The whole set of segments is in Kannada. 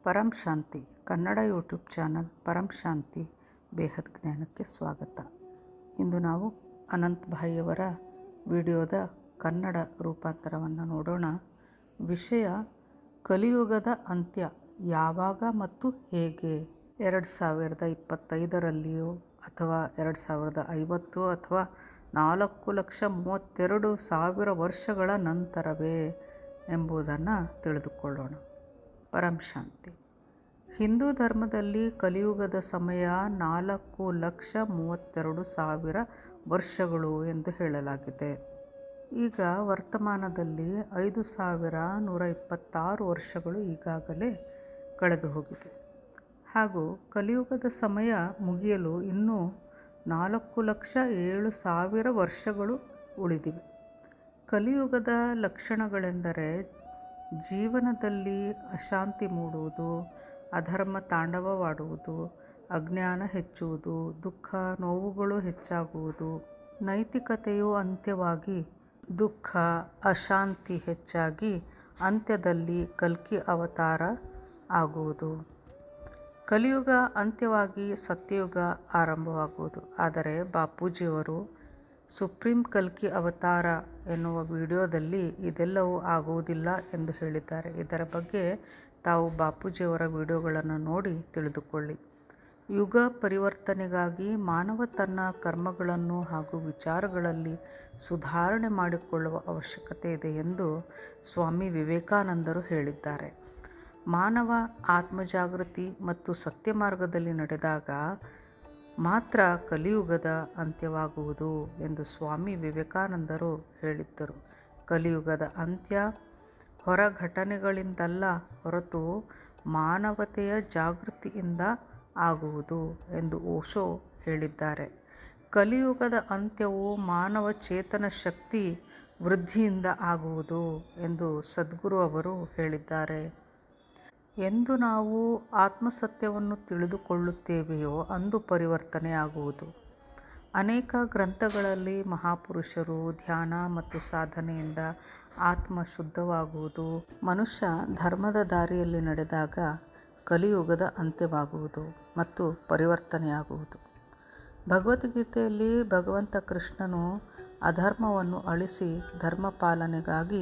ಪರಂ ಶಾಂತಿ ಕನ್ನಡ ಯೂಟ್ಯೂಬ್ ಚಾನಲ್ ಪರಂ ಶಾಂತಿ ಬೇಹದ್ ಜ್ಞಾನಕ್ಕೆ ಸ್ವಾಗತ. ಇಂದು ನಾವು ಅನಂತ್ ಭಾಯಿಯವರ ವಿಡಿಯೋದ ಕನ್ನಡ ರೂಪಾಂತರವನ್ನು ನೋಡೋಣ. ವಿಷಯ ಕಲಿಯುಗದ ಅಂತ್ಯ ಯಾವಾಗ ಮತ್ತು ಹೇಗೆ. 2025ರಲ್ಲಿಯೋ ಅಥವಾ 2050 ಅಥವಾ 4,32,000 ವರ್ಷಗಳ ನಂತರವೇ ಎಂಬುದನ್ನು ತಿಳಿದುಕೊಳ್ಳೋಣ. ಪರಂ ಶಾಂತಿ. ಹಿಂದೂ ಧರ್ಮದಲ್ಲಿ ಕಲಿಯುಗದ ಸಮಯ 4,32,000 ವರ್ಷಗಳು ಎಂದು ಹೇಳಲಾಗಿದೆ. ಈಗ ವರ್ತಮಾನದಲ್ಲಿ 5,126 ವರ್ಷಗಳು ಈಗಾಗಲೇ ಕಳೆದು ಹೋಗಿದೆ ಹಾಗೂ ಕಲಿಯುಗದ ಸಮಯ ಮುಗಿಯಲು ಇನ್ನೂ 4,07,000 ವರ್ಷಗಳು ಉಳಿದಿವೆ. ಕಲಿಯುಗದ ಲಕ್ಷಣಗಳೆಂದರೆ ಜೀವನದಲ್ಲಿ ಅಶಾಂತಿ ಮೂಡುವುದು, ಅಧರ್ಮ ತಾಂಡವವಾಡುವುದು, ಅಜ್ಞಾನ ಹೆಚ್ಚುವುದು, ದುಃಖ ನೋವುಗಳು ಹೆಚ್ಚಾಗುವುದು, ನೈತಿಕತೆಯು ಅಂತ್ಯವಾಗಿ ದುಃಖ ಅಶಾಂತಿ ಹೆಚ್ಚಾಗಿ ಅಂತ್ಯದಲ್ಲಿ ಕಲ್ಕಿ ಅವತಾರ ಆಗುವುದು. ಕಲಿಯುಗ ಅಂತ್ಯವಾಗಿ ಸತ್ಯಯುಗ ಆರಂಭವಾಗುವುದು. ಆದರೆ ಬಾಪೂಜಿಯವರು ಸುಪ್ರೀಂ ಕಲ್ಕಿ ಅವತಾರ ಎನ್ನುವ ವಿಡಿಯೋದಲ್ಲಿ ಇದೆಲ್ಲವೂ ಆಗುವುದಿಲ್ಲ ಎಂದು ಹೇಳಿದ್ದಾರೆ. ಇದರ ಬಗ್ಗೆ ತಾವು ಬಾಪೂಜಿಯವರ ವಿಡಿಯೋಗಳನ್ನು ನೋಡಿ ತಿಳಿದುಕೊಳ್ಳಿ. ಯುಗ ಪರಿವರ್ತನೆಗಾಗಿ ಮಾನವ ತನ್ನ ಕರ್ಮಗಳನ್ನು ಹಾಗೂ ವಿಚಾರಗಳಲ್ಲಿ ಸುಧಾರಣೆ ಮಾಡಿಕೊಳ್ಳುವ ಅವಶ್ಯಕತೆ ಇದೆ ಎಂದು ಸ್ವಾಮಿ ವಿವೇಕಾನಂದರು ಹೇಳಿದ್ದಾರೆ. ಮಾನವ ಆತ್ಮಜಾಗೃತಿ ಮತ್ತು ಸತ್ಯ ಮಾರ್ಗದಲ್ಲಿ ನಡೆದಾಗ ಮಾತ್ರ ಕಲಿಯುಗದ ಅಂತ್ಯವಾಗುವುದು ಎಂದು ಸ್ವಾಮಿ ವಿವೇಕಾನಂದರು ಹೇಳಿದ್ದರು. ಕಲಿಯುಗದ ಅಂತ್ಯ ಹೊರ ಘಟನೆಗಳಿಂದಲ್ಲ ಹೊರತು ಮಾನವತೆಯ ಜಾಗೃತಿಯಿಂದ ಆಗುವುದು ಎಂದು ಓಶೋ ಹೇಳಿದ್ದಾರೆ. ಕಲಿಯುಗದ ಅಂತ್ಯವು ಮಾನವ ಚೇತನ ಶಕ್ತಿ ವೃದ್ಧಿಯಿಂದ ಆಗುವುದು ಎಂದು ಸದ್ಗುರು ಅವರು ಹೇಳಿದ್ದಾರೆ. ಎಂದು ನಾವು ಆತ್ಮಸತ್ಯವನ್ನು ತಿಳಿದುಕೊಳ್ಳುತ್ತೇವೆಯೋ ಅಂದು ಪರಿವರ್ತನೆ ಆಗುವುದು. ಅನೇಕ ಗ್ರಂಥಗಳಲ್ಲಿ ಮಹಾಪುರುಷರು ಧ್ಯಾನ ಮತ್ತು ಸಾಧನೆಯಿಂದ ಆತ್ಮ ಶುದ್ಧವಾಗುವುದು, ಮನುಷ್ಯ ಧರ್ಮದ ದಾರಿಯಲ್ಲಿ ನಡೆದಾಗ ಕಲಿಯುಗದ ಅಂತ್ಯವಾಗುವುದು ಮತ್ತು ಪರಿವರ್ತನೆಯಾಗುವುದು. ಭಗವದ್ಗೀತೆಯಲ್ಲಿ ಭಗವಂತ ಕೃಷ್ಣನು ಅಧರ್ಮವನ್ನು ಅಳಿಸಿ ಧರ್ಮ ಪಾಲನೆಗಾಗಿ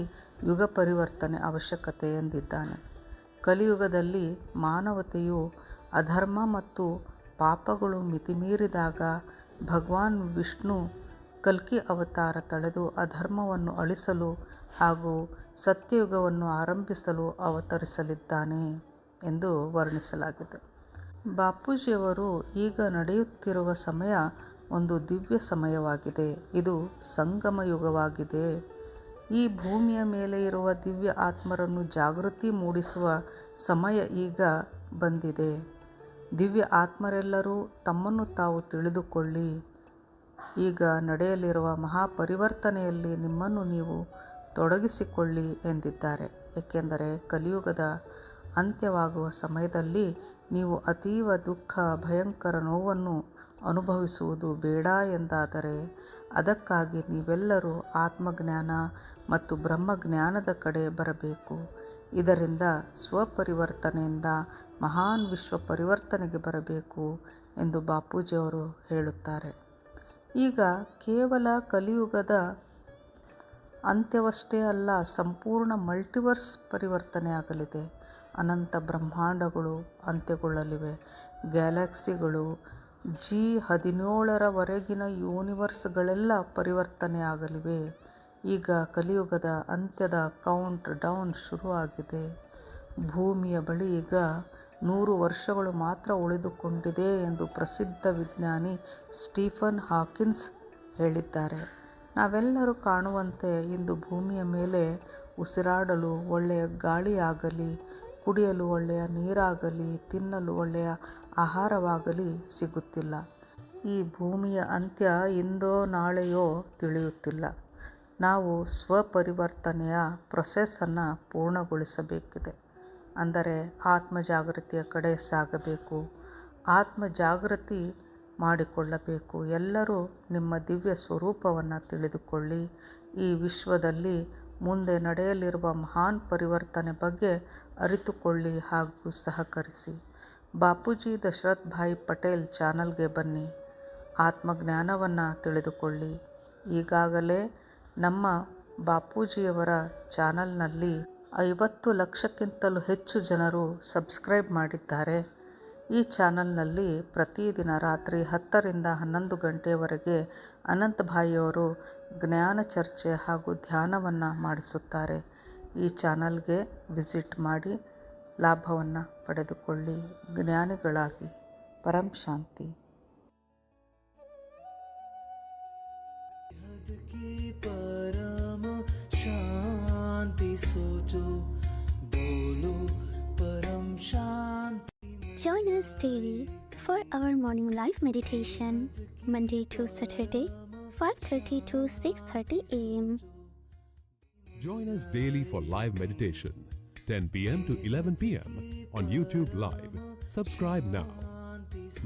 ಯುಗ ಪರಿವರ್ತನೆ ಅವಶ್ಯಕತೆ ಎಂದಿದ್ದಾನೆ. ಕಲಿಯುಗದಲ್ಲಿ ಮಾನವತೆಯು ಅಧರ್ಮ ಮತ್ತು ಪಾಪಗಳು ಮಿತಿಮೀರಿದಾಗ ಭಗವಾನ್ ವಿಷ್ಣು ಕಲ್ಕಿ ಅವತಾರ ತಳೆದು ಅಧರ್ಮವನ್ನು ಅಳಿಸಲು ಹಾಗೂ ಸತ್ಯಯುಗವನ್ನು ಆರಂಭಿಸಲು ಅವತರಿಸಲಿದ್ದಾನೆ ಎಂದು ವರ್ಣಿಸಲಾಗಿದೆ. ಬಾಪೂಜಿಯವರು ಈಗ ನಡೆಯುತ್ತಿರುವ ಸಮಯ ಒಂದು ದಿವ್ಯ ಸಮಯವಾಗಿದೆ. ಇದು ಸಂಗಮ ಯುಗವಾಗಿದೆ. ಈ ಭೂಮಿಯ ಮೇಲೆ ಇರುವ ದಿವ್ಯ ಆತ್ಮರನ್ನು ಜಾಗೃತಿ ಮೂಡಿಸುವ ಸಮಯ ಈಗ ಬಂದಿದೆ. ದಿವ್ಯ ಆತ್ಮರೆಲ್ಲರೂ ತಮ್ಮನ್ನು ತಾವು ತಿಳಿದುಕೊಳ್ಳಿ. ಈಗ ನಡೆಯಲಿರುವ ಮಹಾಪರಿವರ್ತನೆಯಲ್ಲಿ ನಿಮ್ಮನ್ನು ನೀವು ತೊಡಗಿಸಿಕೊಳ್ಳಿ ಎಂದಿದ್ದಾರೆ. ಏಕೆಂದರೆ ಕಲಿಯುಗದ ಅಂತ್ಯವಾಗುವ ಸಮಯದಲ್ಲಿ ನೀವು ಅತೀವ ದುಃಖ ಭಯಂಕರ ನೋವನ್ನು ಅನುಭವಿಸುವುದು ಬೇಡ ಎಂದಾದರೆ ಅದಕ್ಕಾಗಿ ನೀವೆಲ್ಲರೂ ಆತ್ಮಜ್ಞಾನ ಮತ್ತು ಬ್ರಹ್ಮಜ್ಞಾನದ ಕಡೆ ಬರಬೇಕು. ಇದರಿಂದ ಸ್ವಪರಿವರ್ತನೆಯಿಂದ ಮಹಾನ್ ವಿಶ್ವ ಪರಿವರ್ತನೆಗೆ ಬರಬೇಕು ಎಂದು ಬಾಪೂಜಿಯವರು ಹೇಳುತ್ತಾರೆ. ಈಗ ಕೇವಲ ಕಲಿಯುಗದ ಅಂತ್ಯವಷ್ಟೇ ಅಲ್ಲ, ಸಂಪೂರ್ಣ ಮಲ್ಟಿವರ್ಸ್ ಪರಿವರ್ತನೆಯಾಗಲಿದೆ. ಅನಂತ ಬ್ರಹ್ಮಾಂಡಗಳು ಅಂತ್ಯಗೊಳ್ಳಲಿವೆ. ಗ್ಯಾಲಕ್ಸಿಗಳು G17ರವರೆಗಿನ ಯೂನಿವರ್ಸ್ಗಳೆಲ್ಲ ಪರಿವರ್ತನೆಯಾಗಲಿವೆ. ಈಗ ಕಲಿಯುಗದ ಅಂತ್ಯದ ಕೌಂಟ್ ಡೌನ್ ಶುರುವಾಗಿದೆ. ಭೂಮಿಯ ಬಳಿ ಈಗ 100 ವರ್ಷಗಳು ಮಾತ್ರ ಉಳಿದುಕೊಂಡಿದೆ ಎಂದು ಪ್ರಸಿದ್ಧ ವಿಜ್ಞಾನಿ ಸ್ಟೀಫನ್ ಹಾಕಿನ್ಸ್ ಹೇಳಿದ್ದಾರೆ. ನಾವೆಲ್ಲರೂ ಕಾಣುವಂತೆ ಇಂದು ಭೂಮಿಯ ಮೇಲೆ ಉಸಿರಾಡಲು ಒಳ್ಳೆಯ ಗಾಳಿಯಾಗಲಿ, ಕುಡಿಯಲು ಒಳ್ಳೆಯ ನೀರಾಗಲಿ, ತಿನ್ನಲು ಒಳ್ಳೆಯ ಆಹಾರವಾಗಲಿ ಸಿಗುತ್ತಿಲ್ಲ. ಈ ಭೂಮಿಯ ಅಂತ್ಯ ಇಂದೋ ನಾಳೆಯೋ ತಿಳಿಯುತ್ತಿಲ್ಲ. ನಾವು ಸ್ವಪರಿವರ್ತನೆಯ ಪ್ರೊಸೆಸ್ಸನ್ನು ಪೂರ್ಣಗೊಳಿಸಬೇಕಿದೆ. ಅಂದರೆ ಆತ್ಮಜಾಗೃತಿಯ ಕಡೆ ಸಾಗಬೇಕು, ಆತ್ಮಜಾಗೃತಿ ಮಾಡಿಕೊಳ್ಳಬೇಕು. ಎಲ್ಲರೂ ನಿಮ್ಮ ದಿವ್ಯ ಸ್ವರೂಪವನ್ನು ತಿಳಿದುಕೊಳ್ಳಿ. ಈ ವಿಶ್ವದಲ್ಲಿ ಮುಂದೆ ನಡೆಯಲಿರುವ ಮಹಾನ್ ಪರಿವರ್ತನೆ ಬಗ್ಗೆ ಅರಿತುಕೊಳ್ಳಿ ಹಾಗೂ ಸಹಕರಿಸಿ. ಬಾಪೂಜಿ ದಶರಥ್ ಭಾಯ್ ಪಟೇಲ್ ಚಾನಲ್ಗೆ ಬನ್ನಿ, ಆತ್ಮಜ್ಞಾನವನ್ನು ತಿಳಿದುಕೊಳ್ಳಿ. ಈಗಾಗಲೇ ನಮ್ಮ ಬಾಪೂಜಿಯವರ ಚಾನಲ್ನಲ್ಲಿ 50 ಲಕ್ಷಕ್ಕಿಂತಲೂ ಹೆಚ್ಚು ಜನರು ಸಬ್ಸ್ಕ್ರೈಬ್ ಮಾಡಿದ್ದಾರೆ. ಈ ಚಾನಲ್ನಲ್ಲಿ ಪ್ರತಿದಿನ ರಾತ್ರಿ 10 ರಿಂದ 11 ಗಂಟೆಯವರೆಗೆ ಅನಂತ್ ಭಾಯಿಯವರು ಜ್ಞಾನ ಚರ್ಚೆ ಹಾಗೂ ಧ್ಯಾನವನ್ನು ಮಾಡಿಸುತ್ತಾರೆ. ಈ ಚಾನಲ್ಗೆ ವಿಸಿಟ್ ಮಾಡಿ ಲಾಭವನ್ನು ಪಡೆದುಕೊಳ್ಳಿ. ಜ್ಞಾನಿಗಳಾಗಿ. ಪರಂ ಶಾಂತಿ. Join us daily for our morning live meditation, Monday to Saturday, 5:30 to 6:30 a.m. Join us daily for live meditation, 10 p.m. to 11 p.m. on YouTube Live. Subscribe now.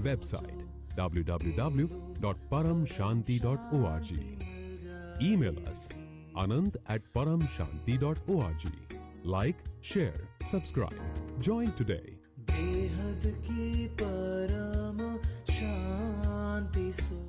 Website www.paramshanti.org. Email us anand@paramshanti.org. Like, share, subscribe. Join today. बेहद की परम शांति सो